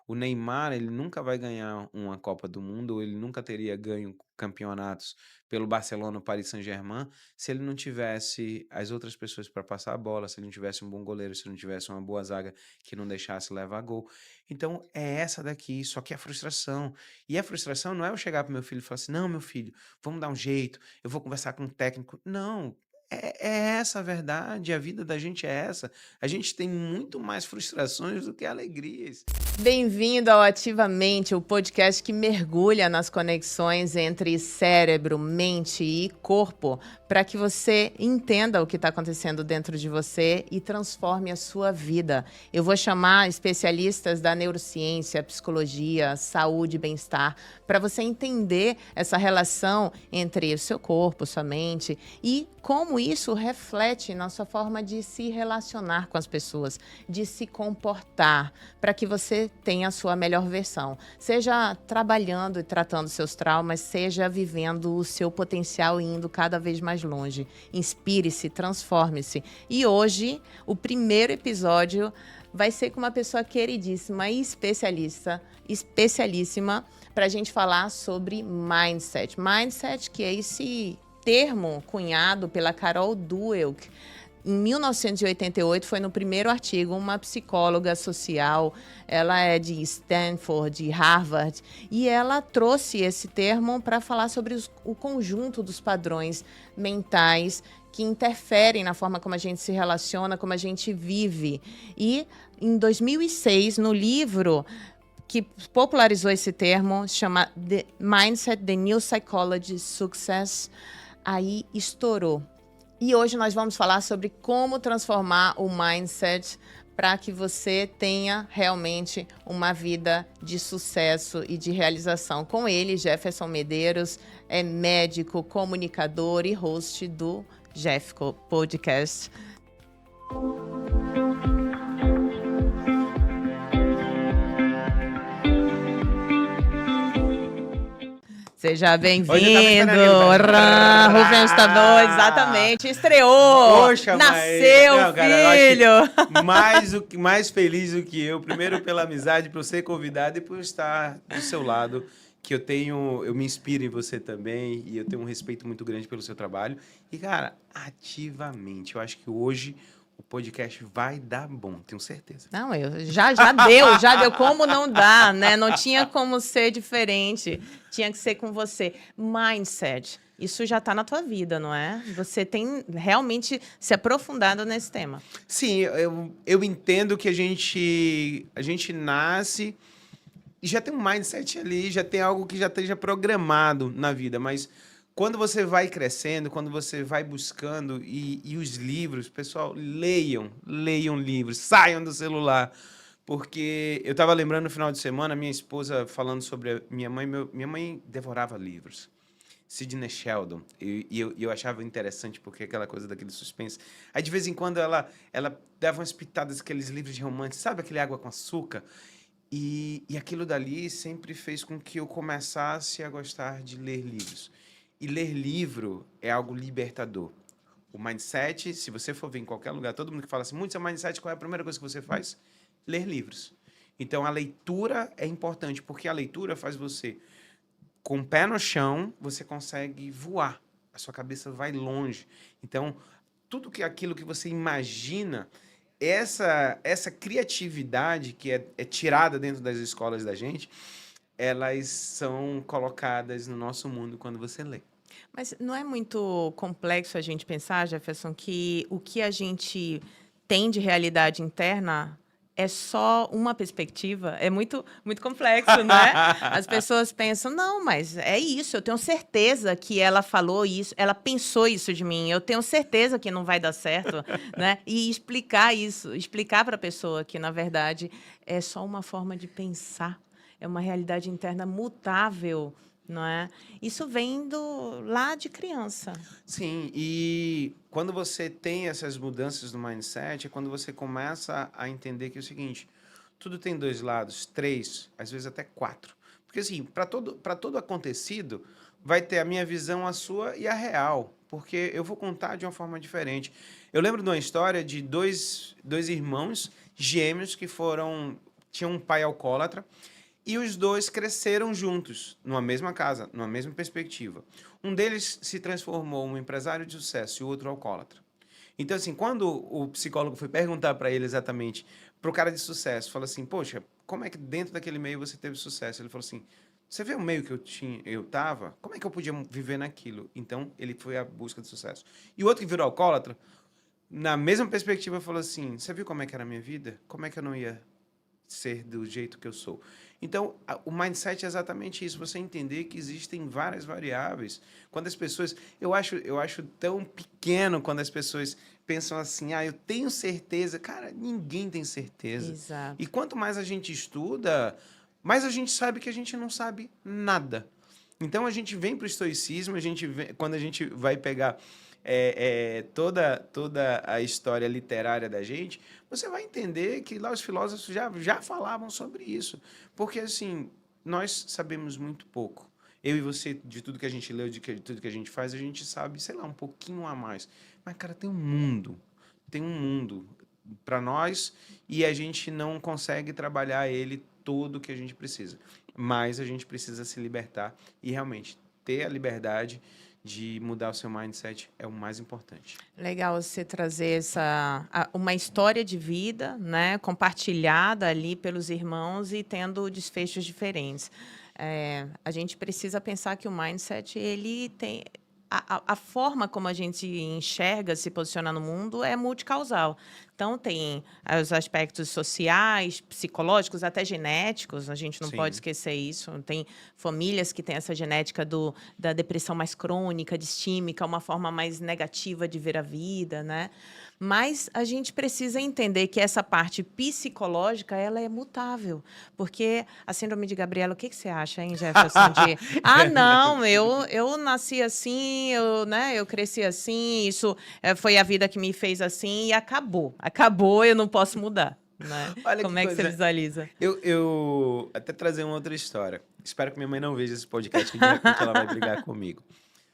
O Neymar, ele nunca vai ganhar uma Copa do Mundo, ou ele nunca teria ganho campeonatos pelo Barcelona ou Paris Saint-Germain, se ele não tivesse as outras pessoas para passar a bola, se ele não tivesse um bom goleiro, se não tivesse uma boa zaga que não deixasse levar gol. Então, é essa daqui, só que é a frustração. E a frustração não é eu chegar para meu filho e falar assim: "Não, meu filho, vamos dar um jeito, eu vou conversar com o técnico". Não, é essa a verdade, a vida da gente é essa. A gente tem muito mais frustrações do que alegrias. Bem-vindo ao Ativamente, o podcast que mergulha nas conexões entre cérebro, mente e corpo, para que você entenda o que está acontecendo dentro de você e transforme a sua vida. Eu vou chamar especialistas da neurociência, psicologia, saúde e bem-estar, para você entender essa relação entre o seu corpo, sua mente e como isso reflete na sua forma de se relacionar com as pessoas, de se comportar, para que você tenha a sua melhor versão. Seja trabalhando e tratando seus traumas, seja vivendo o seu potencial e indo cada vez mais longe. Inspire-se, transforme-se. E hoje, o primeiro episódio vai ser com uma pessoa queridíssima e especialíssima, para a gente falar sobre mindset. Mindset, que é esse termo cunhado pela Carol Dweck. Em 1988, foi no primeiro artigo, uma psicóloga social, ela é de Stanford, de Harvard, e ela trouxe esse termo para falar sobre o conjunto dos padrões mentais que interferem na forma como a gente se relaciona, como a gente vive. E em 2006, no livro que popularizou esse termo, chama The Mindset, The New Psychology Success, aí estourou. E hoje nós vamos falar sobre como transformar o mindset para que você tenha realmente uma vida de sucesso e de realização. Com ele, Jefferson Medeiros, é médico, comunicador e host do Jeffco Podcast. Seja bem-vindo. Rubens Tabor, exatamente. Estreou. Poxa, nasceu, não, cara, filho. eu acho que mais feliz do que eu, primeiro pela amizade, por ser convidado e por estar do seu lado, que eu me inspiro em você também e eu tenho um respeito muito grande pelo seu trabalho. E, cara, ativamente, eu acho que hoje o podcast vai dar bom, tenho certeza. Não, já deu. Como não dá, né? Não tinha como ser diferente. Tinha que ser com você. Mindset. Isso já está na tua vida, não é? Você tem realmente se aprofundado nesse tema. Sim, eu entendo que a gente nasce e já tem um mindset ali, já tem algo que já esteja programado na vida, mas quando você vai crescendo, quando você vai buscando, e os livros, pessoal, leiam livros, saiam do celular, porque eu estava lembrando no final de semana, minha esposa falando sobre a minha mãe, minha mãe devorava livros. Sidney Sheldon, e eu achava interessante porque aquela coisa daquele suspense. Aí de vez em quando ela dava umas pitadas daqueles livros de romance, sabe aquele Água com Açúcar? E aquilo dali sempre fez com que eu começasse a gostar de ler livros. E ler livro é algo libertador. O mindset, se você for ver em qualquer lugar, todo mundo que fala assim, muito seu mindset, qual é a primeira coisa que você faz? Ler livros. Então a leitura é importante, porque a leitura faz você, com o pé no chão, você consegue voar. A sua cabeça vai longe. Então, tudo aquilo que você imagina, essa criatividade que é tirada dentro das escolas da gente, elas são colocadas no nosso mundo quando você lê. Mas não é muito complexo a gente pensar, Jefferson, que o que a gente tem de realidade interna é só uma perspectiva? É muito, muito complexo, né? As pessoas pensam, não, mas é isso, eu tenho certeza que ela falou isso, ela pensou isso de mim, eu tenho certeza que não vai dar certo, né? E explicar isso, explicar para a pessoa que, na verdade, é só uma forma de pensar, é uma realidade interna mutável, não é? Isso vem lá de criança. Sim, e quando você tem essas mudanças no mindset, é quando você começa a entender que é o seguinte, tudo tem dois lados, três, às vezes até quatro. Porque assim, para todo acontecido, vai ter a minha visão, a sua e a real. Porque eu vou contar de uma forma diferente. Eu lembro de uma história de dois irmãos gêmeos que foram tinha um pai alcoólatra, e os dois cresceram juntos, numa mesma casa, numa mesma perspectiva. Um deles se transformou um empresário de sucesso e o outro alcoólatra. Então, assim, quando o psicólogo foi perguntar para ele exatamente, para o cara de sucesso, falou assim, poxa, como é que dentro daquele meio você teve sucesso? Ele falou assim, você vê o meio que eu tava? Como é que eu podia viver naquilo? Então, ele foi à busca de sucesso. E o outro que virou alcoólatra, na mesma perspectiva, falou assim, você viu como é que era a minha vida? Como é que eu não ia ser do jeito que eu sou? Então, o mindset é exatamente isso, você entender que existem várias variáveis. Quando as pessoas... Eu acho tão pequeno quando as pessoas pensam assim, eu tenho certeza. Cara, ninguém tem certeza. E Exato. quanto mais a gente estuda, mais a gente sabe que a gente não sabe nada. Então, a gente vem para o estoicismo, quando a gente vai pegar toda a história literária da gente, você vai entender que lá os filósofos já falavam sobre isso. Porque, assim, nós sabemos muito pouco. Eu e você, de tudo que a gente leu, de tudo que a gente faz, a gente sabe, sei lá, um pouquinho a mais. Mas, cara, tem um mundo para nós e a gente não consegue trabalhar ele todo que a gente precisa. Mas a gente precisa se libertar e realmente ter a liberdade de mudar o seu mindset é o mais importante. Legal você trazer uma história de vida, né, compartilhada ali pelos irmãos e tendo desfechos diferentes. A gente precisa pensar que o mindset, ele tem... A forma como a gente enxerga, se posiciona no mundo é multicausal. Então, tem os aspectos sociais, psicológicos, até genéticos, a gente não pode Sim. esquecer isso. Tem famílias que têm essa genética da depressão mais crônica, distímica, uma forma mais negativa de ver a vida, né? Mas a gente precisa entender que essa parte psicológica, ela é mutável. Porque a síndrome de Gabriela, o que você acha, hein, Jefferson? Não, eu nasci assim, eu cresci assim, isso foi a vida que me fez assim e acabou. Acabou, eu não posso mudar, né? Olha que Como é que você coisa. visualiza? Eu até trazer uma outra história. Espero que minha mãe não veja esse podcast, que de repente ela vai brigar comigo.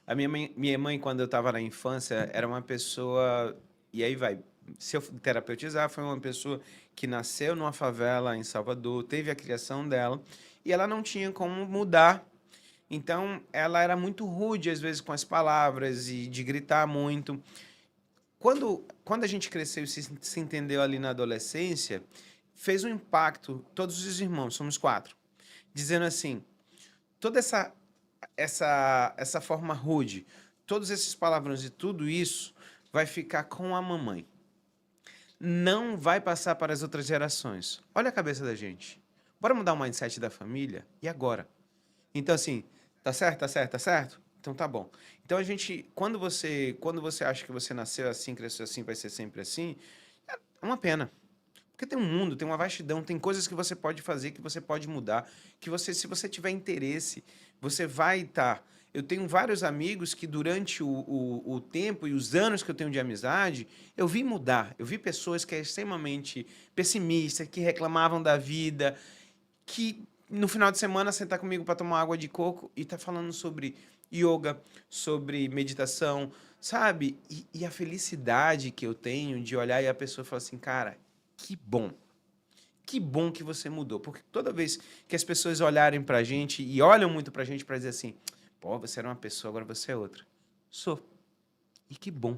A minha mãe, quando eu estava na infância, era uma pessoa. E aí vai. Se eu terapeutizar, foi uma pessoa que nasceu numa favela em Salvador, teve a criação dela, e ela não tinha como mudar. Então, ela era muito rude, às vezes, com as palavras e de gritar muito. Quando a gente cresceu e se entendeu ali na adolescência, fez um impacto, todos os irmãos, somos 4, dizendo assim, toda essa forma rude, todos esses palavrões e tudo isso vai ficar com a mamãe. Não vai passar para as outras gerações. Olha a cabeça da gente. Bora mudar o mindset da família? E agora? Então, assim, tá certo, tá certo, tá certo? Então tá bom. Então a gente, quando você acha que você nasceu assim, cresceu assim, vai ser sempre assim, é uma pena. Porque tem um mundo, tem uma vastidão, tem coisas que você pode fazer, que você pode mudar, que você, se você tiver interesse, você vai estar. Eu tenho vários amigos que durante o tempo e os anos que eu tenho de amizade, eu vi mudar. Eu vi pessoas que eram extremamente pessimistas, que reclamavam da vida, que no final de semana sentar comigo para tomar água de coco e tá falando sobre yoga, sobre meditação, sabe? E a felicidade que eu tenho de olhar e a pessoa falar assim, cara, que bom. Que bom que você mudou. Porque toda vez que as pessoas olharem pra gente e olham muito pra gente para dizer assim, pô, você era uma pessoa, agora você é outra. Sou. E que bom.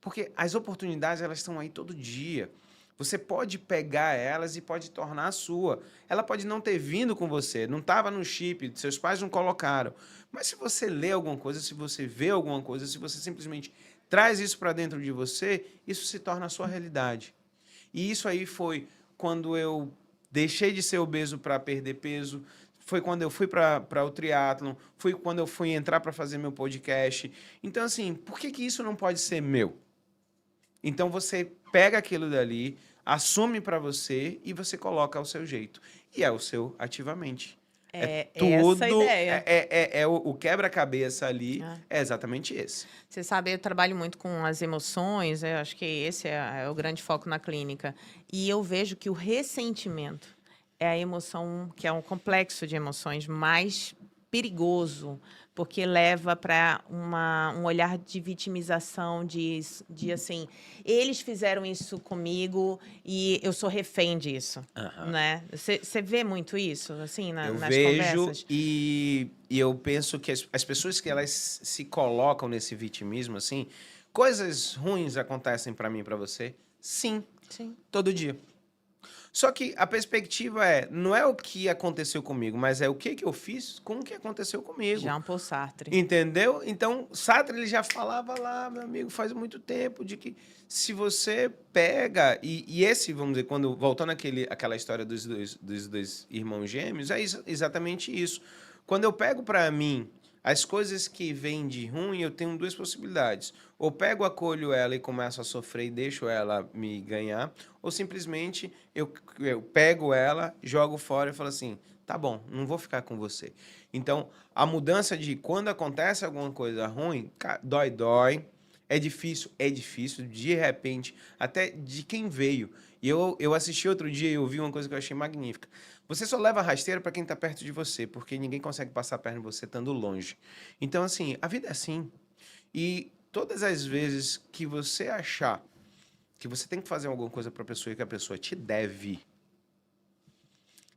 Porque as oportunidades, elas estão aí todo dia. Você pode pegar elas e pode tornar a sua. Ela pode não ter vindo com você, não estava no chip, seus pais não colocaram. Mas se você lê alguma coisa, se você vê alguma coisa, se você simplesmente traz isso para dentro de você, isso se torna a sua realidade. E isso aí foi quando eu deixei de ser obeso para perder peso, foi quando eu fui para o triatlon, foi quando eu fui entrar para fazer meu podcast. Então, assim, por que isso não pode ser meu? Então você pega aquilo dali, assume para você e você coloca ao seu jeito. E é o seu ativamente. É É essa a tudo, ideia. o quebra-cabeça ali, Ah. é exatamente esse. Você sabe, eu trabalho muito com as emoções, eu acho que esse é o grande foco na clínica. E eu vejo que o ressentimento é a emoção, que é um complexo de emoções mais perigoso, porque leva para um olhar de vitimização, de assim, eles fizeram isso comigo e eu sou refém disso, Aham. né? Você vê muito isso, assim, Eu nas vejo conversas? e eu penso que as pessoas que elas se colocam nesse vitimismo, assim, coisas ruins acontecem pra mim e pra você? Sim, Sim. todo dia. Só que a perspectiva não é o que aconteceu comigo, mas é o que eu fiz com o que aconteceu comigo. Jean Paul Sartre. Entendeu? Então, Sartre ele já falava lá, meu amigo, faz muito tempo, de que se você pega, e esse, vamos dizer, quando voltando àquela história dos dois irmãos gêmeos, é exatamente isso. Quando eu pego para mim as coisas que vêm de ruim, eu tenho duas possibilidades. Ou pego, acolho ela e começo a sofrer e deixo ela me ganhar, ou simplesmente eu pego ela, jogo fora e falo assim, tá bom, não vou ficar com você. Então, a mudança de quando acontece alguma coisa ruim, dói, é difícil, de repente, até de quem veio. E eu assisti outro dia e eu vi uma coisa que eu achei magnífica. Você só leva rasteira para quem está perto de você, porque ninguém consegue passar a perna em você estando longe. Então, assim, a vida é assim. E todas as vezes que você achar que você tem que fazer alguma coisa para a pessoa e que a pessoa te deve,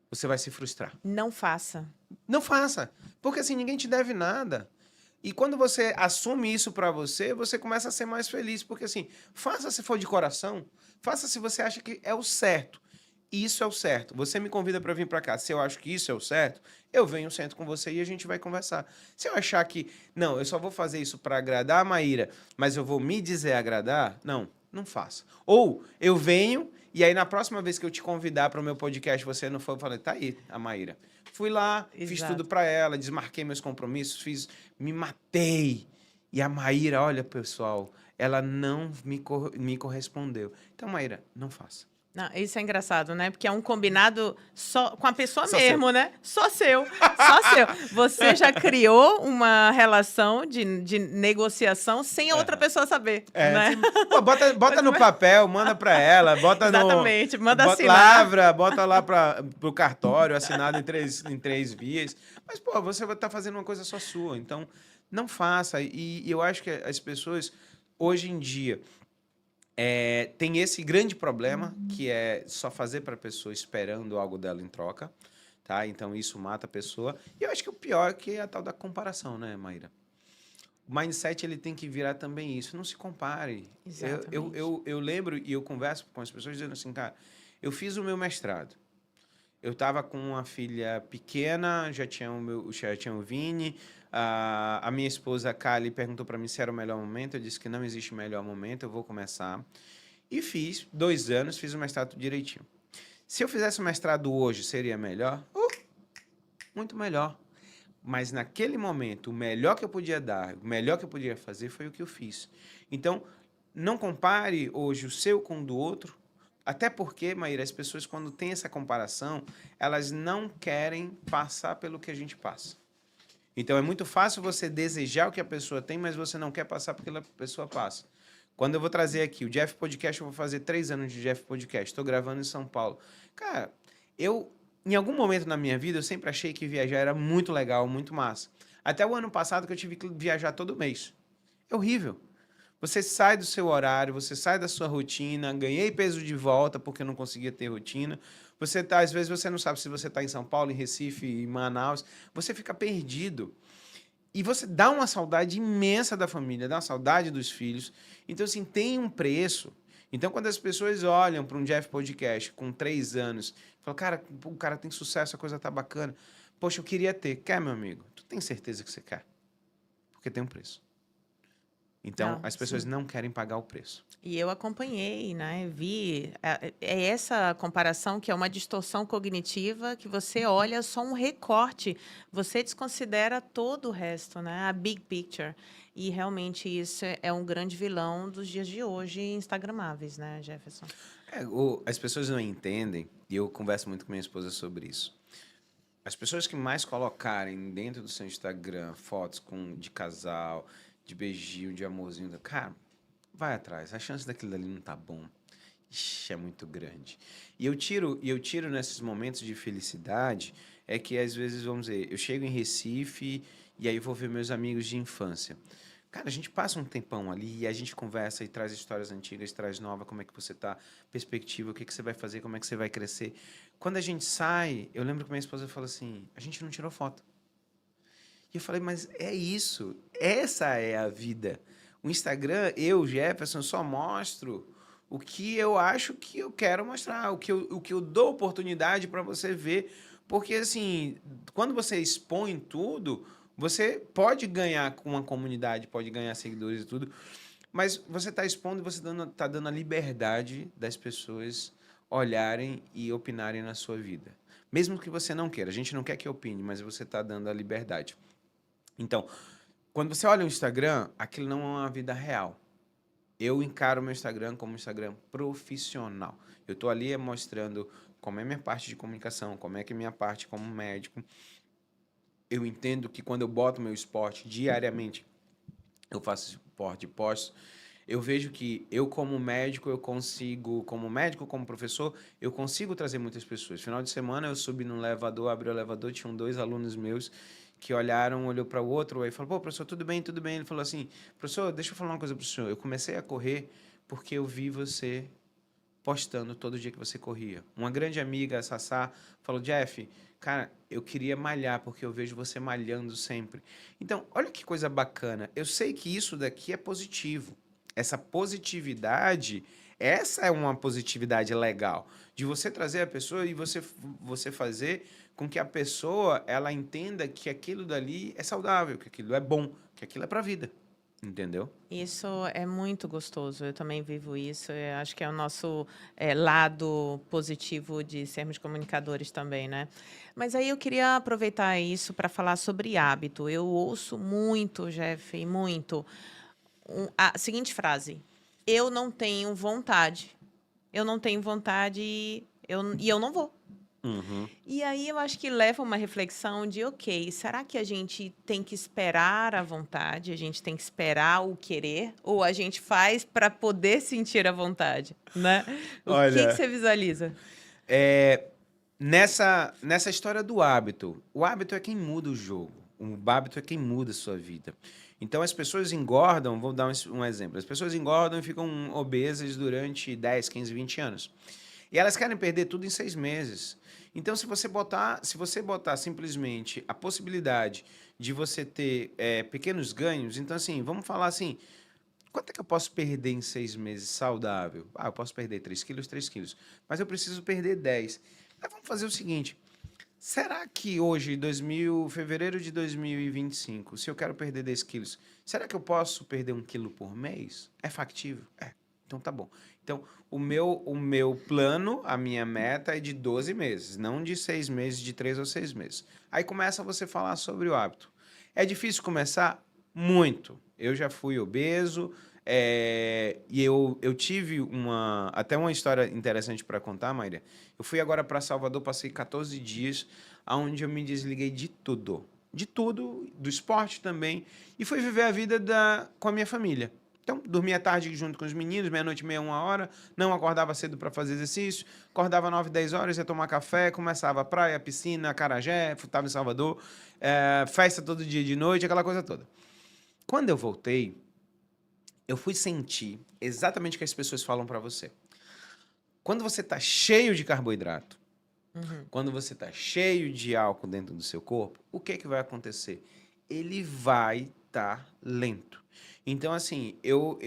você vai se frustrar. Não faça. Não faça, porque assim ninguém te deve nada. E quando você assume isso pra você, você começa a ser mais feliz, porque assim, faça se for de coração, faça se você acha que é o certo. Isso é o certo. Você me convida pra vir pra cá. Se eu acho que isso é o certo, eu venho, sento com você e a gente vai conversar. Se eu achar que não, eu só vou fazer isso pra agradar a Maíra, mas eu vou me dizer agradar, não faça. Ou eu venho e aí na próxima vez que eu te convidar para o meu podcast, você não for, eu falei, tá aí, a Maíra. Fui lá, fiz Exato. tudo para ela, desmarquei meus compromissos, me matei. E a Maíra, olha, pessoal, ela não me correspondeu. Então, Maíra, não faça. Não, isso é engraçado, né? Porque é um combinado só com a pessoa Só mesmo, né? Só seu, só seu. Você já criou uma relação de negociação sem a outra pessoa saber, né? Pô, bota no papel, manda para ela, bota Exatamente, manda assinar. Lavra, bota lá pro cartório, assinado em três vias. Mas, pô, você vai estar fazendo uma coisa só sua. Então, não faça. E eu acho que as pessoas, hoje em dia, tem esse grande problema, que é só fazer para a pessoa esperando algo dela em troca, tá? Então, isso mata a pessoa. E eu acho que o pior é que é a tal da comparação, né, Maíra? O mindset ele tem que virar também isso. Não se compare. Exatamente. Eu lembro e eu converso com as pessoas dizendo assim, cara, eu fiz o meu mestrado. Eu estava com uma filha pequena, já tinha o Vini. A minha esposa, Kali, perguntou para mim se era o melhor momento. Eu disse que não existe melhor momento, eu vou começar. E fiz 2 anos, fiz o mestrado direitinho. Se eu fizesse o mestrado hoje, seria melhor? Muito melhor. Mas naquele momento, o melhor que eu podia dar, o melhor que eu podia fazer foi o que eu fiz. Então, não compare hoje o seu com o do outro, até porque, Maíra, as pessoas quando têm essa comparação, elas não querem passar pelo que a gente passa. Então, é muito fácil você desejar o que a pessoa tem, mas você não quer passar pelo que a pessoa passa. Quando eu vou trazer aqui o Jeff Podcast, eu vou fazer 3 anos de Jeff Podcast. Estou gravando em São Paulo. Cara, em algum momento na minha vida, eu sempre achei que viajar era muito legal, muito massa. Até o ano passado que eu tive que viajar todo mês. É horrível. Você sai do seu horário, você sai da sua rotina, ganhei peso de volta porque eu não conseguia ter rotina. Às vezes você não sabe se você está em São Paulo, em Recife, em Manaus. Você fica perdido. E você dá uma saudade imensa da família, dá uma saudade dos filhos. Então, assim, tem um preço. Então, quando as pessoas olham para um Jeff Podcast com 3 anos, falam, cara, o cara tem sucesso, a coisa tá bacana. Poxa, eu queria ter. Quer, meu amigo? Tu tem certeza que você quer? Porque tem um preço. Então, as pessoas não querem pagar o preço. E eu acompanhei, né? Vi. É essa comparação que é uma distorção cognitiva que você olha só um recorte, você desconsidera todo o resto, né? A big picture. E realmente isso é um grande vilão dos dias de hoje, instagramáveis, né, Jefferson? As pessoas não entendem, e eu converso muito com minha esposa sobre isso. As pessoas que mais colocarem dentro do seu Instagram fotos de casal, de beijinho, de amorzinho, cara, vai atrás. A chance daquilo ali não tá bom. Ixi, é muito grande. E eu tiro nesses momentos de felicidade é que às vezes, vamos dizer, eu chego em Recife e aí vou ver meus amigos de infância. Cara, a gente passa um tempão ali e a gente conversa e traz histórias antigas, traz nova, como é que você tá, perspectiva, o que que você vai fazer, como é que você vai crescer. Quando a gente sai, eu lembro que minha esposa falou assim, a gente não tirou foto. E eu falei, mas é isso, essa é a vida. O Instagram, eu, Jefferson, só mostro o que eu acho que eu quero mostrar, o que eu dou oportunidade para você ver. Porque, assim, quando você expõe tudo, você pode ganhar com uma comunidade, pode ganhar seguidores e tudo, mas você está expondo e você está dando a liberdade das pessoas olharem e opinarem na sua vida. Mesmo que você não queira. A gente não quer que opine, mas você está dando a liberdade. Então, quando você olha o Instagram, aquilo não é uma vida real. Eu encaro o meu Instagram como um Instagram profissional. Eu estou ali mostrando como é minha parte de comunicação, como é que é minha parte como médico. Eu entendo que quando eu boto meu esporte diariamente, eu faço esporte e posto, eu vejo que eu como médico, eu consigo, como médico, como professor, eu consigo trazer muitas pessoas. Final de semana eu subi no elevador, abri o elevador, tinham 2 alunos meus que olharam, olhou para o outro, aí falou, pô, professor, tudo bem, tudo bem. Ele falou assim, professor, deixa eu falar uma coisa para o senhor. Eu comecei a correr porque eu vi você postando todo dia que você corria. Uma grande amiga, a Sassá, falou, Jeff, cara, eu queria malhar porque eu vejo você malhando sempre. Então, olha que coisa bacana. Eu sei que isso daqui é positivo. Essa positividade, essa é uma positividade legal, de você trazer a pessoa e você fazer com que a pessoa ela entenda que aquilo dali é saudável, que aquilo é bom, que aquilo é para a vida. Entendeu? Isso é muito gostoso. Eu também vivo isso. Eu acho que é o nosso lado positivo de sermos comunicadores também, né? Mas aí eu queria aproveitar isso para falar sobre hábito. Eu ouço muito, Jeff, muito, a seguinte frase: eu não tenho vontade. Eu não tenho vontade e eu não vou. Uhum. E aí eu acho que leva uma reflexão de, ok, será que a gente tem que esperar a vontade, a gente tem que esperar o querer, ou a gente faz para poder sentir a vontade, né? O que Olha, você visualiza? é, nessa história do hábito, o hábito é quem muda o jogo. O hábito é quem muda a sua vida. Então as pessoas engordam, vou dar um exemplo. As pessoas engordam e ficam obesas durante 10, 15, 20 anos. E elas querem perder tudo em 6 meses. Então, se você botar simplesmente a possibilidade de você ter pequenos ganhos, então assim, vamos falar assim, quanto é que eu posso perder em 6 meses saudável? Ah, eu posso perder 3 quilos, 3 quilos. Mas eu preciso perder 10. Aí vamos fazer o seguinte, será que hoje, fevereiro de 2025, se eu quero perder 10 quilos, será que eu posso perder 1 quilo por mês? É factível? É. Então tá bom. Então, o meu plano, a minha meta é de 12 meses, não de 6 meses, de 3 ou 6 meses. Aí começa você a falar sobre o hábito. É difícil começar? Muito. Eu já fui obeso, e eu tive até uma história interessante para contar, Maíra. Eu fui agora para Salvador, passei 14 dias, onde eu me desliguei de tudo, do esporte também, e fui viver a vida com a minha família. Então, dormia tarde junto com os meninos, meia-noite e meia, 1 hora, não acordava cedo para fazer exercício, acordava 9, 10 horas, ia tomar café, começava a praia, piscina, acarajé, estava em Salvador, festa todo dia de noite, aquela coisa toda. Quando eu voltei, eu fui sentir exatamente o que as pessoas falam para você. Quando você está cheio de carboidrato, Uhum. quando você está cheio de álcool dentro do seu corpo, o que que vai acontecer? Ele vai estar lento. Então, assim, eu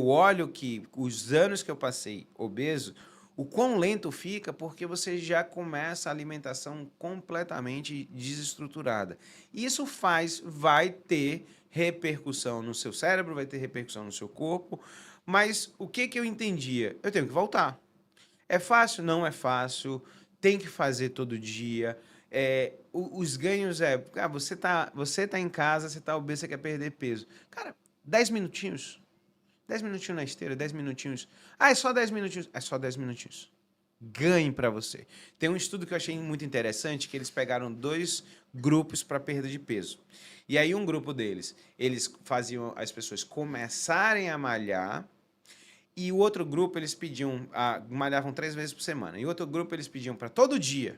olho que os anos que eu passei obeso, o quão lento fica porque você já começa a alimentação completamente desestruturada. Isso vai ter repercussão no seu cérebro, vai ter repercussão no seu corpo, mas o que que eu entendia? Eu tenho que voltar. É fácil? Não é fácil. Tem que fazer todo dia. Os ganhos você tá em casa, você tá obeso, você quer perder peso. Cara, 10 minutinhos. 10 minutinhos na esteira, 10 minutinhos. Ah, é só 10 minutinhos. É só 10 minutinhos. Ganhe para você. Tem um estudo que eu achei muito interessante, que eles pegaram 2 grupos para perda de peso. E aí um grupo deles, eles faziam as pessoas começarem a malhar, e o outro grupo, eles pediam, malhavam 3 vezes por semana. E o outro grupo, eles pediam para todo dia.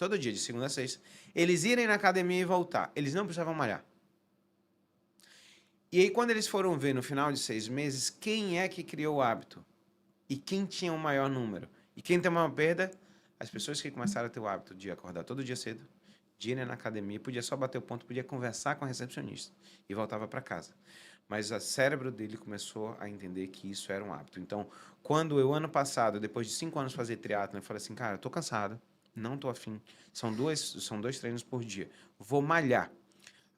todo dia, de segunda a sexta, eles irem na academia e voltar. Eles não precisavam malhar. E aí, quando eles foram ver no final de 6 meses, quem é que criou o hábito? E quem tinha o maior número? E quem tem uma perda? As pessoas que começaram a ter o hábito de acordar todo dia cedo, de ir na academia, podia só bater o ponto, podia conversar com a recepcionista e voltava para casa. Mas o cérebro dele começou a entender que isso era um hábito. Então, quando eu, ano passado, depois de 5 anos fazer triatlon, eu falei assim, cara, eu tô cansado, não tô afim, são 2 treinos por dia, vou malhar.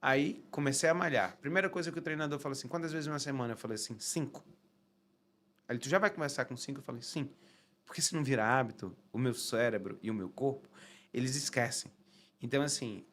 Aí, comecei a malhar. Primeira coisa que o treinador falou assim, quantas vezes uma semana? Eu falei assim, 5. Aí, tu já vai começar com 5? Eu falei, sim. Porque se não virar hábito, o meu cérebro e o meu corpo, eles esquecem. Então, assim,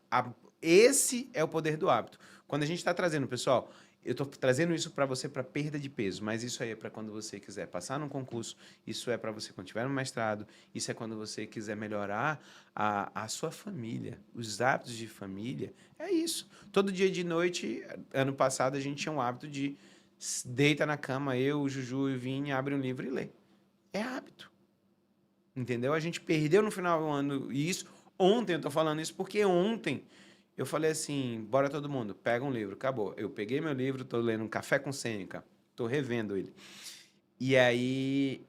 esse é o poder do hábito. Quando a gente está trazendo, pessoal, eu estou trazendo isso para você para perda de peso, mas isso aí é para quando você quiser passar num concurso, isso é para você quando tiver no mestrado, isso é quando você quiser melhorar a sua família, os hábitos de família, é isso. Todo dia de noite, ano passado, a gente tinha um hábito de deita na cama, eu, o Juju e o Vini, abre um livro e lê. É hábito. Entendeu? A gente perdeu no final do ano isso. Ontem, eu tô falando isso porque ontem eu falei assim, bora todo mundo, pega um livro, acabou. Eu peguei meu livro, tô lendo um Café com Sêneca, tô revendo ele. E aí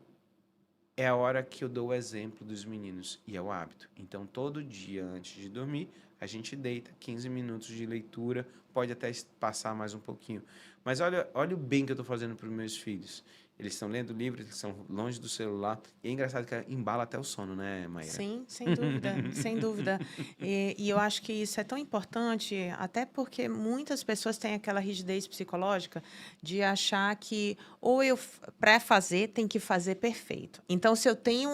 é a hora que eu dou o exemplo dos meninos, e é o hábito. Então, todo dia antes de dormir, a gente deita 15 minutos de leitura, pode até passar mais um pouquinho. Mas olha o bem que eu estou fazendo para os meus filhos. Eles estão lendo livros, eles estão longe do celular. E é engraçado que embala até o sono, né, Maíra? Sim, sem dúvida, sem dúvida. E eu acho que isso é tão importante, até porque muitas pessoas têm aquela rigidez psicológica de achar que ou eu, para fazer, tem que fazer perfeito. Então, se eu tenho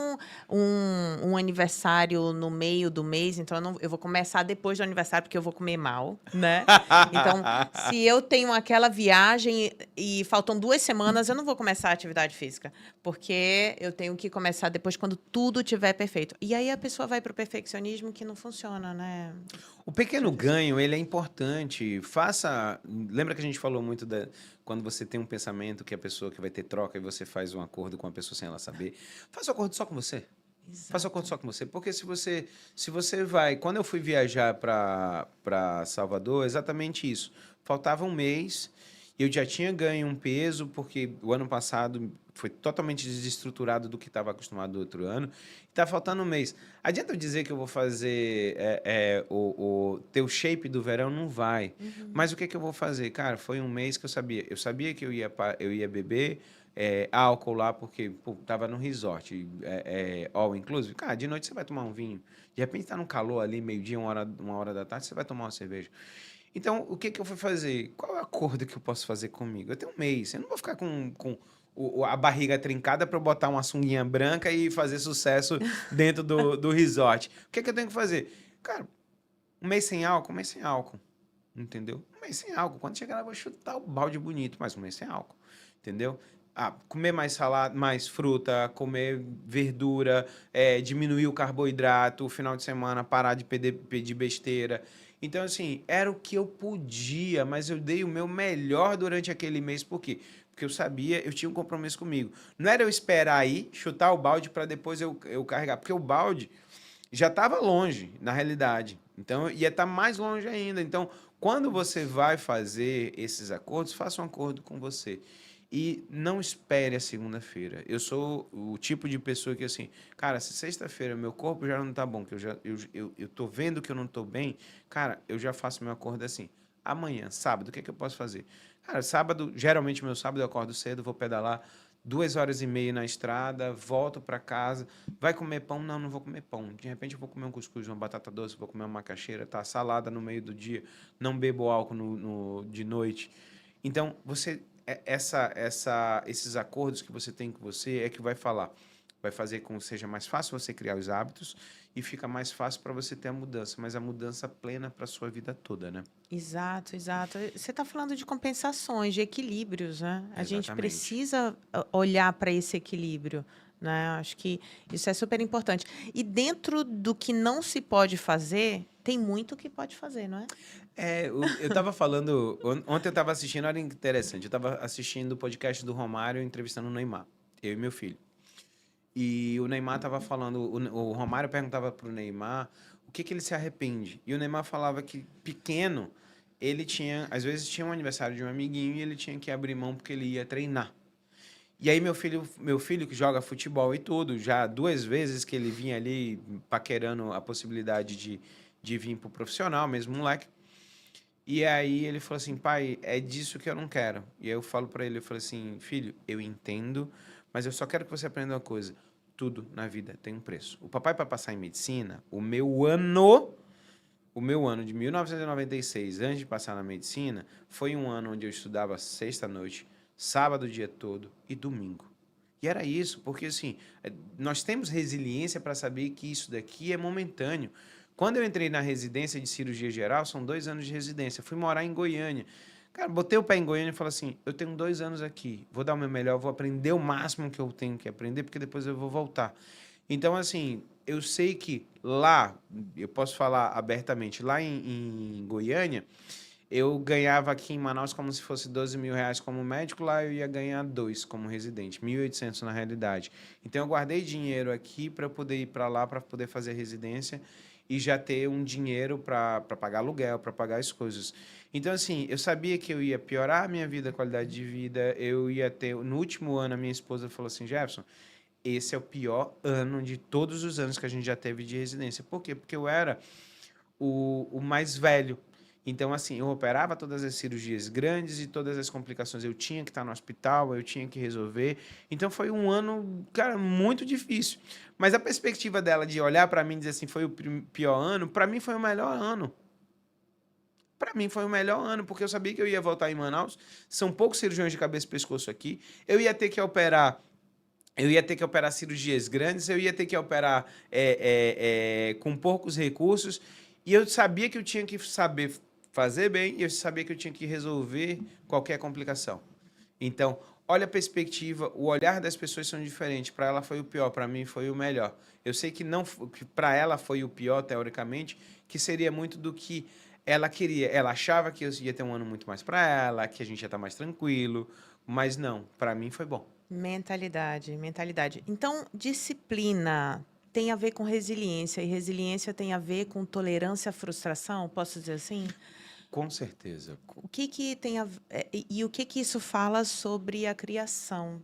um aniversário no meio do mês, então eu vou começar depois do aniversário, porque eu vou comer mal, né? Então, se eu tenho aquela viagem e faltam 2 semanas, eu não vou começar a atividade física, porque eu tenho que começar depois quando tudo estiver perfeito. E aí a pessoa vai para o perfeccionismo que não funciona, né? O pequeno ganho, ele é importante. Faça. Lembra que a gente falou muito quando você tem um pensamento que a pessoa que vai ter troca e você faz um acordo com a pessoa sem ela saber. Faça um acordo só com você. Faça um acordo só com você. Porque se você vai. Quando eu fui viajar para Salvador, exatamente isso. Faltava um mês. Eu já tinha ganho um peso, porque o ano passado foi totalmente desestruturado do que estava acostumado do outro ano. Está faltando um mês. Adianta eu dizer que eu vou fazer o teu shape do verão? Não vai. Mas o que, que eu vou fazer? Cara, foi um mês que eu sabia. Eu sabia que eu ia beber álcool lá, porque tava no resort, all inclusive. Cara, de noite você vai tomar um vinho. De repente tá no calor ali, meio-dia, 1 hora da tarde, você vai tomar uma cerveja. Então, o que, que eu fui fazer? Qual é o acordo que eu posso fazer comigo? Eu tenho um mês. Eu não vou ficar com a barriga trincada para eu botar uma sunguinha branca e fazer sucesso dentro do resort. O que, que eu tenho que fazer? Cara, um mês sem álcool, um mês sem álcool. Entendeu? Um mês sem álcool. Quando chegar lá, eu vou chutar o balde bonito, mas um mês sem álcool. Entendeu? Comer mais salada, mais fruta, comer verdura, diminuir o carboidrato, o final de semana parar de pedir besteira. Então, assim, era o que eu podia, mas eu dei o meu melhor durante aquele mês. Por quê? Porque eu sabia, eu tinha um compromisso comigo. Não era eu esperar aí, chutar o balde para depois eu carregar, porque o balde já estava longe, na realidade. Então, ia estar mais longe ainda. Então, quando você vai fazer esses acordos, faça um acordo com você. E não espere a segunda-feira. Eu sou o tipo de pessoa que, assim, cara, se sexta-feira meu corpo já não tá bom, que eu tô vendo que eu não tô bem, cara, eu já faço meu acordo assim. Amanhã, sábado, o que é que eu posso fazer? Cara, sábado, geralmente meu sábado eu acordo cedo, vou pedalar 2 horas e meia na estrada, volto para casa. Vai comer pão? Não, não vou comer pão. De repente eu vou comer um cuscuz, uma batata doce, vou comer uma macaxeira, tá? Salada no meio do dia, não bebo álcool de noite. Então, esses acordos que você tem com você é que vai fazer com que seja mais fácil você criar os hábitos e fica mais fácil para você ter a mudança, mas a mudança plena para sua vida toda, né? Exato, exato. Você está falando de compensações, de equilíbrios, né? A gente Exatamente. precisa olhar para esse equilíbrio, né? Acho que isso é super importante. E dentro do que não se pode fazer, tem muito que pode fazer, não é? Eu estava falando, ontem eu estava assistindo, olha que interessante, eu estava assistindo o podcast do Romário entrevistando o Neymar, eu e meu filho. E o Neymar estava falando, o Romário perguntava para o Neymar o que ele se arrepende. E o Neymar falava que pequeno, ele tinha, às vezes tinha um aniversário de um amiguinho e ele tinha que abrir mão porque ele ia treinar. E aí meu filho que joga futebol e tudo, já 2 vezes que ele vinha ali paquerando a possibilidade de vir pro profissional, mesmo moleque. E aí ele falou assim, pai, é disso que eu não quero. E aí eu falo pra ele, eu falo assim, filho, eu entendo, mas eu só quero que você aprenda uma coisa. Tudo na vida tem um preço. O papai para passar em medicina, o meu ano de 1996, antes de passar na medicina, foi um ano onde eu estudava sexta-noite, sábado o dia todo e domingo. E era isso, porque assim, nós temos resiliência para saber que isso daqui é momentâneo. Quando eu entrei na residência de cirurgia geral, são 2 anos de residência. Fui morar em Goiânia. Cara, botei o pé em Goiânia e falei assim: eu tenho 2 anos aqui, vou dar o meu melhor, vou aprender o máximo que eu tenho que aprender, porque depois eu vou voltar. Então, assim, eu sei que lá, eu posso falar abertamente, lá em Goiânia, eu ganhava aqui em Manaus como se fosse 12 mil reais como médico, lá eu ia ganhar dois como residente, 1.800 na realidade. Então eu guardei dinheiro aqui para poder ir para lá, para poder fazer residência e já ter um dinheiro para pagar aluguel, para pagar as coisas. Então, assim, eu sabia que eu ia piorar a minha vida, a qualidade de vida, eu ia ter. No último ano, a minha esposa falou assim: Jefferson, esse é o pior ano de todos os anos que a gente já teve de residência. Por quê? Porque eu era o mais velho. Então, assim, eu operava todas as cirurgias grandes e todas as complicações. Eu tinha que estar no hospital, eu tinha que resolver. Então, foi um ano, cara, muito difícil. Mas a perspectiva dela de olhar para mim e dizer assim, foi o pior ano, para mim foi o melhor ano. Para mim foi o melhor ano, porque eu sabia que eu ia voltar em Manaus. São poucos cirurgiões de cabeça e pescoço aqui. Eu ia ter que operar cirurgias grandes, eu ia ter que operar com poucos recursos, e eu sabia que eu tinha que saber fazer bem, e eu sabia que eu tinha que resolver qualquer complicação. Então, olha a perspectiva, o olhar das pessoas são diferentes. Para ela foi o pior, para mim foi o melhor. Eu sei que não, que para ela foi o pior teoricamente, que seria muito do que ela queria. Ela achava que eu ia ter um ano muito mais para ela, que a gente ia estar mais tranquilo, mas não, para mim foi bom. Mentalidade, mentalidade. Então, disciplina tem a ver com resiliência, e resiliência tem a ver com tolerância à frustração, posso dizer assim? Com certeza. O que que tem e o que que isso fala sobre a criação,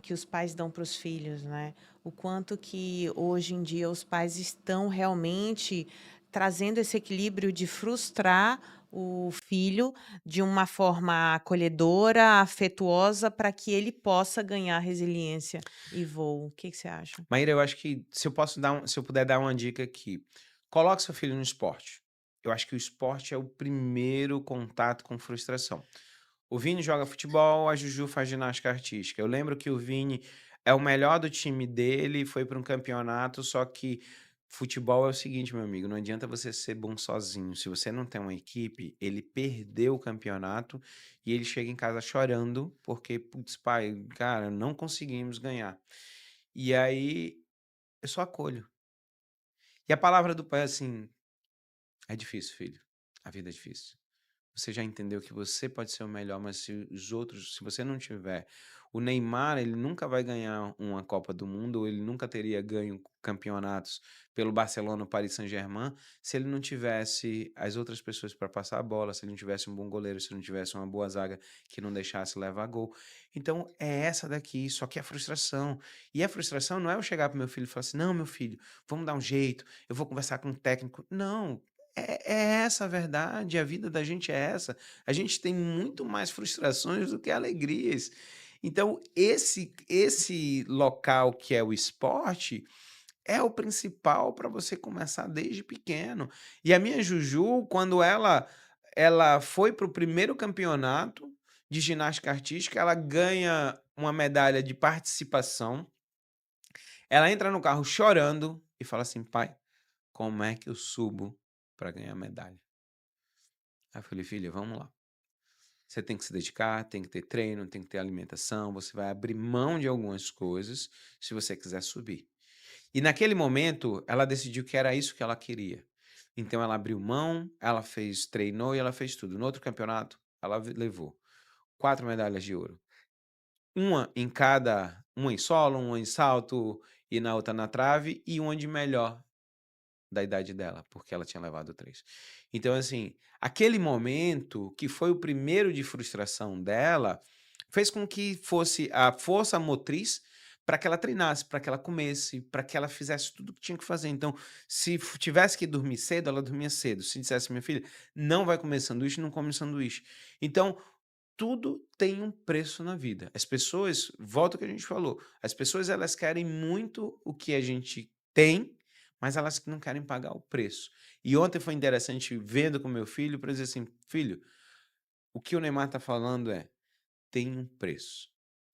que os pais dão para os filhos, né? O quanto que hoje em dia os pais estão realmente trazendo esse equilíbrio de frustrar o filho de uma forma acolhedora, afetuosa, para que ele possa ganhar resiliência e voo. O que que você acha? Maíra, eu acho que se eu puder dar uma dica aqui, coloque seu filho no esporte. Eu acho que o esporte é o primeiro contato com frustração. O Vini joga futebol, a Juju faz ginástica artística. Eu lembro que o Vini é o melhor do time dele, foi para um campeonato, só que futebol é o seguinte, meu amigo, não adianta você ser bom sozinho. Se você não tem uma equipe, ele perdeu o campeonato e ele chega em casa chorando porque, putz, pai, cara, não conseguimos ganhar. E aí eu só acolho. E a palavra do pai é assim: é difícil, filho. A vida é difícil. Você já entendeu que você pode ser o melhor, mas se você não tiver. O Neymar, ele nunca vai ganhar uma Copa do Mundo, ou ele nunca teria ganho campeonatos pelo Barcelona ou Paris Saint-Germain, se ele não tivesse as outras pessoas para passar a bola, se ele não tivesse um bom goleiro, se ele não tivesse uma boa zaga que não deixasse levar gol. Então, é essa daqui, só que a frustração. E a frustração não é eu chegar para meu filho e falar assim: não, meu filho, vamos dar um jeito, eu vou conversar com o técnico. Não, é essa a verdade, a vida da gente é essa. A gente tem muito mais frustrações do que alegrias. Então, esse local que é o esporte é o principal para você começar desde pequeno. E a minha Juju, quando ela foi para o primeiro campeonato de ginástica artística, ela ganha uma medalha de participação. Ela entra no carro chorando e fala assim: pai, como é que eu subo para ganhar medalha? Aí eu falei: filha, vamos lá. Você tem que se dedicar, tem que ter treino, tem que ter alimentação, você vai abrir mão de algumas coisas se você quiser subir. E naquele momento, ela decidiu que era isso que ela queria. Então ela abriu mão, ela fez, treinou e ela fez tudo. No outro campeonato, ela levou 4 medalhas de ouro. Uma em solo, uma em salto e na outra na trave e uma de melhor da idade dela, porque ela tinha levado 3. Então, assim, aquele momento, que foi o primeiro de frustração dela, fez com que fosse a força motriz para que ela treinasse, para que ela comesse, para que ela fizesse tudo o que tinha que fazer. Então, se tivesse que dormir cedo, ela dormia cedo. Se dissesse: "Minha filha, não vai comer sanduíche", não come sanduíche. Então, tudo tem um preço na vida. As pessoas, volta ao que a gente falou, as pessoas elas querem muito o que a gente tem, mas elas não querem pagar o preço. E ontem foi interessante vendo com meu filho para dizer assim: "Filho, o que o Neymar está falando é, tem um preço.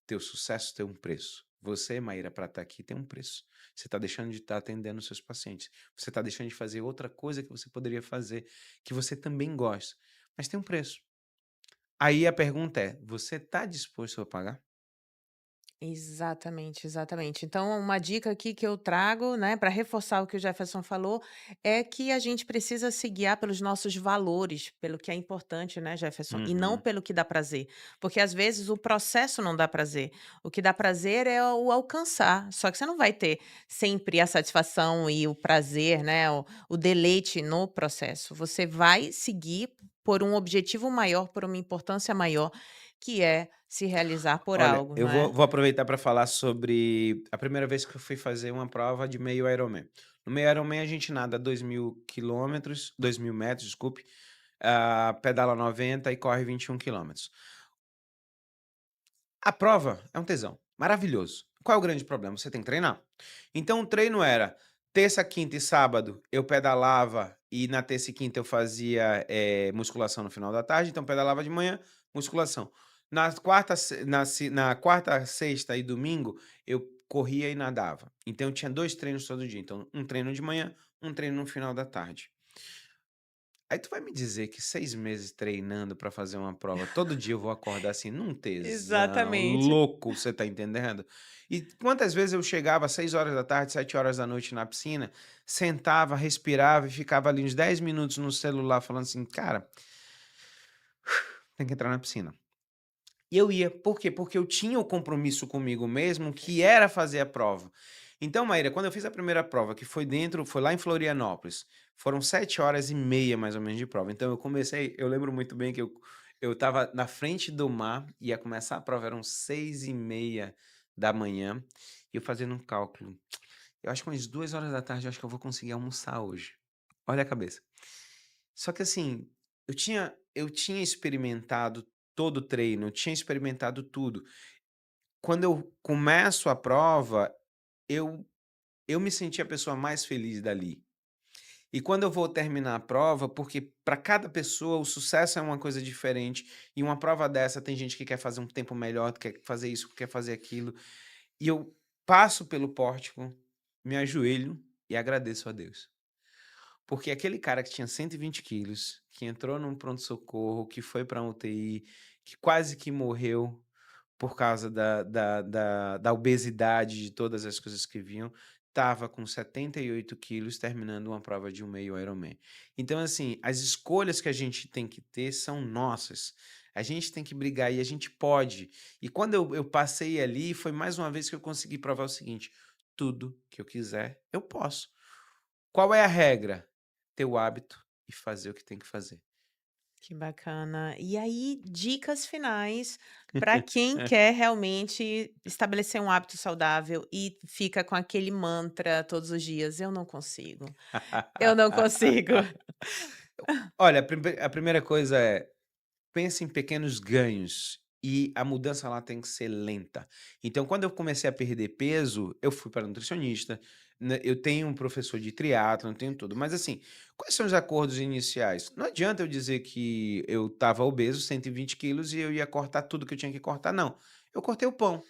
Teu sucesso tem um preço. Você, Maíra, para estar aqui tem um preço. Você está deixando de estar atendendo os seus pacientes. Você está deixando de fazer outra coisa que você poderia fazer, que você também gosta, mas tem um preço. Aí a pergunta é: você está disposto a pagar?" Exatamente, exatamente. Então, uma dica aqui que eu trago, né, para reforçar o que o Jefferson falou, é que a gente precisa se guiar pelos nossos valores, pelo que é importante, né, Jefferson, e não Uhum. pelo que dá prazer. Porque às vezes o processo não dá prazer. O que dá prazer é o alcançar. Só que você não vai ter sempre a satisfação e o prazer, né, o deleite no processo. Você vai seguir por um objetivo maior, por uma importância maior, que é se realizar por Olha, algo, eu não vou é? vou aproveitar para falar sobre a primeira vez que eu fui fazer uma prova de meio Ironman. No meio Ironman a gente nada 2.000 quilômetros, 2.000 metros, desculpe, pedala 90 e corre 21 quilômetros. A prova é um tesão, maravilhoso. Qual é o grande problema? Você tem que treinar. Então o treino era terça, quinta e sábado eu pedalava e na terça e quinta eu fazia musculação no final da tarde, então pedalava de manhã, musculação. Na quarta, sexta e domingo eu corria e nadava. Então eu tinha 2 treinos todo dia. Então um treino de manhã, um treino no final da tarde. Aí tu vai me dizer que 6 meses treinando pra fazer uma prova, todo dia eu vou acordar assim num tesão Exatamente. louco, você tá entendendo? E quantas vezes eu chegava às 6 horas da tarde, 7 horas da noite na piscina, sentava, respirava e ficava ali uns 10 minutos no celular falando assim: "Cara, tem que entrar na piscina". E eu ia. Por quê? Porque eu tinha o compromisso comigo mesmo, que era fazer a prova. Então, Maíra, quando eu fiz a primeira prova, que foi lá em Florianópolis, foram 7 horas e meia, mais ou menos, de prova. Então eu lembro muito bem que eu estava na frente do mar, ia começar a prova, eram 6h30 da manhã, e eu fazendo um cálculo. Eu acho que umas 2 horas da tarde, eu acho que eu vou conseguir almoçar hoje. Olha a cabeça. Só que assim, eu tinha experimentado todo o treino, eu tinha experimentado tudo. Quando eu começo a prova, eu eu me senti a pessoa mais feliz dali. E quando eu vou terminar a prova, porque para cada pessoa o sucesso é uma coisa diferente, e uma prova dessa tem gente que quer fazer um tempo melhor, quer fazer isso, quer fazer aquilo, e eu passo pelo pórtico, me ajoelho e agradeço a Deus. Porque aquele cara que tinha 120 quilos, que entrou num pronto-socorro, que foi para UTI, que quase que morreu por causa da obesidade, de todas as coisas que vinham, estava com 78 quilos terminando uma prova de um meio Ironman. Então, assim, as escolhas que a gente tem que ter são nossas. A gente tem que brigar e a gente pode. E quando eu passei ali, foi mais uma vez que eu consegui provar o seguinte: tudo que eu quiser, eu posso. Qual é a regra? Ter o hábito e fazer o que tem que fazer. Que bacana. E aí, dicas finais para quem quer realmente estabelecer um hábito saudável e fica com aquele mantra todos os dias: "Eu não consigo, eu não consigo". Olha, a primeira coisa é: pense em pequenos ganhos e a mudança lá tem que ser lenta. Então, quando eu comecei a perder peso, eu fui para nutricionista, né, eu tenho um professor de triatlon, tenho tudo. Mas assim, quais são os acordos iniciais? Não adianta eu dizer que eu estava obeso, 120 quilos, e eu ia cortar tudo que eu tinha que cortar, não. Eu cortei o pão.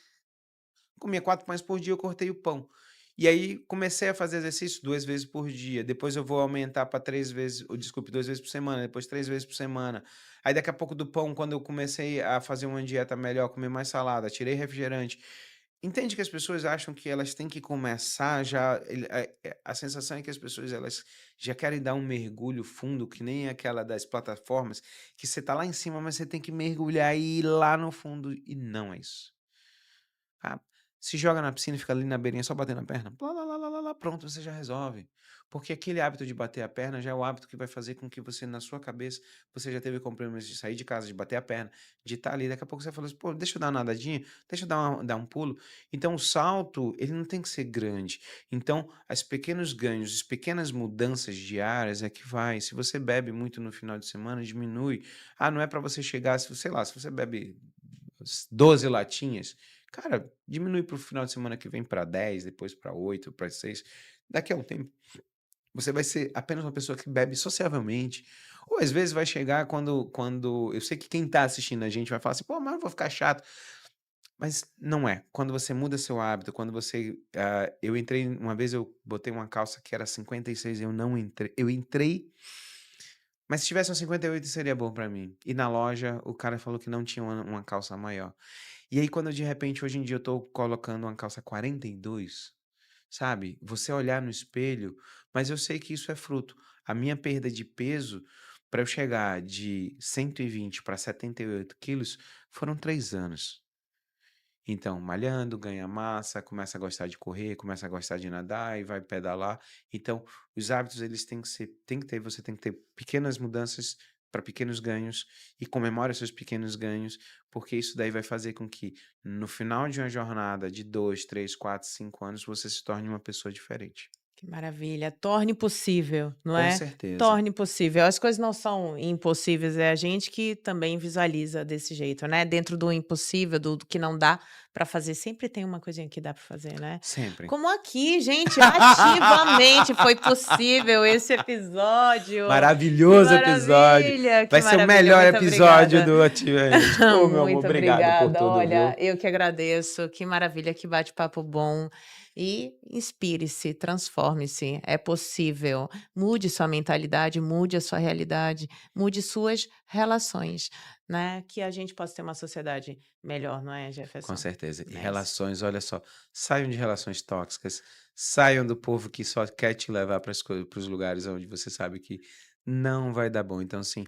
Comia 4 pães por dia, eu cortei o pão. E aí comecei a fazer exercício 2 vezes por dia, depois eu vou aumentar para 3 vezes, ou desculpe, 2 vezes por semana, depois 3 vezes por semana. Aí daqui a pouco do pão, quando eu comecei a fazer uma dieta melhor, comer mais salada, tirei refrigerante. Entende que as pessoas acham que elas têm que começar já, a sensação é que as pessoas elas já querem dar um mergulho fundo, que nem aquela das plataformas, que você tá lá em cima, mas você tem que mergulhar e ir lá no fundo, e não é isso. Se joga na piscina e fica ali na beirinha só batendo a perna. Lá, lá, lá, lá, lá, lá, pronto, você já resolve. Porque aquele hábito de bater a perna já é o hábito que vai fazer com que você, na sua cabeça, você já teve compromisso de sair de casa, de bater a perna, de estar ali. Daqui a pouco você fala assim, pô, deixa eu dar uma nadadinha, deixa eu dar um pulo. Então, o salto, ele não tem que ser grande. Então, os pequenos ganhos, as pequenas mudanças diárias é que vai. Se você bebe muito no final de semana, diminui. Ah, não é para você chegar, sei lá, se você bebe 12 latinhas, cara, diminui para o final de semana que vem para 10, depois para 8, para 6. Daqui a um tempo, você vai ser apenas uma pessoa que bebe sociavelmente. Ou às vezes vai chegar quando eu sei que quem está assistindo a gente vai falar assim, pô, mas eu vou ficar chato. Mas não é. Quando você muda seu hábito, quando você. Eu entrei, uma vez eu botei uma calça que era 56, eu não entrei. Eu entrei, mas se tivesse um 58 seria bom pra mim. E na loja, o cara falou que não tinha uma calça maior. E aí, quando de repente, hoje em dia, eu tô colocando uma calça 42, sabe? Você olhar no espelho, mas eu sei que isso é fruto. A minha perda de peso, para eu chegar de 120 para 78 quilos, foram 3 anos. Então, malhando, ganha massa, começa a gostar de correr, começa a gostar de nadar e vai pedalar. Então, os hábitos eles têm que ser, você tem que ter pequenas mudanças para pequenos ganhos e comemore os seus pequenos ganhos, porque isso daí vai fazer com que no final de uma jornada de 2, 3, 4, 5 anos você se torne uma pessoa diferente. Que maravilha. Torne possível, não Com é? certeza. Torne possível. As coisas não são impossíveis, é a gente que também visualiza desse jeito, né? Dentro do impossível, do que não dá para fazer, sempre tem uma coisinha que dá para fazer, né? Sempre. Como aqui, gente, ativamente foi possível esse episódio. Que Maravilhoso episódio. maravilha, que Vai ser o maravilha. melhor Muito episódio obrigada. do Ativamente. Ô, meu amor, Muito obrigado por obrigada. tudo, Olha, viu? eu que agradeço. Que maravilha, que bate-papo bom. E inspire-se, transforme-se. É possível. Mude sua mentalidade, mude a sua realidade, mude suas relações, né? Que a gente possa ter uma sociedade melhor, não é, Com Jefferson? certeza. E É isso. relações, olha só, saiam de relações tóxicas, saiam do povo que só quer te levar para os lugares onde você sabe que não vai dar bom. Então, assim,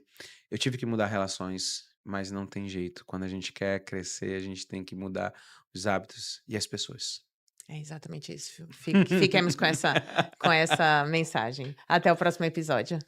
eu tive que mudar relações, mas não tem jeito. Quando a gente quer crescer, a gente tem que mudar os hábitos e as pessoas. É exatamente isso. Fiquemos com essa mensagem. Até o próximo episódio.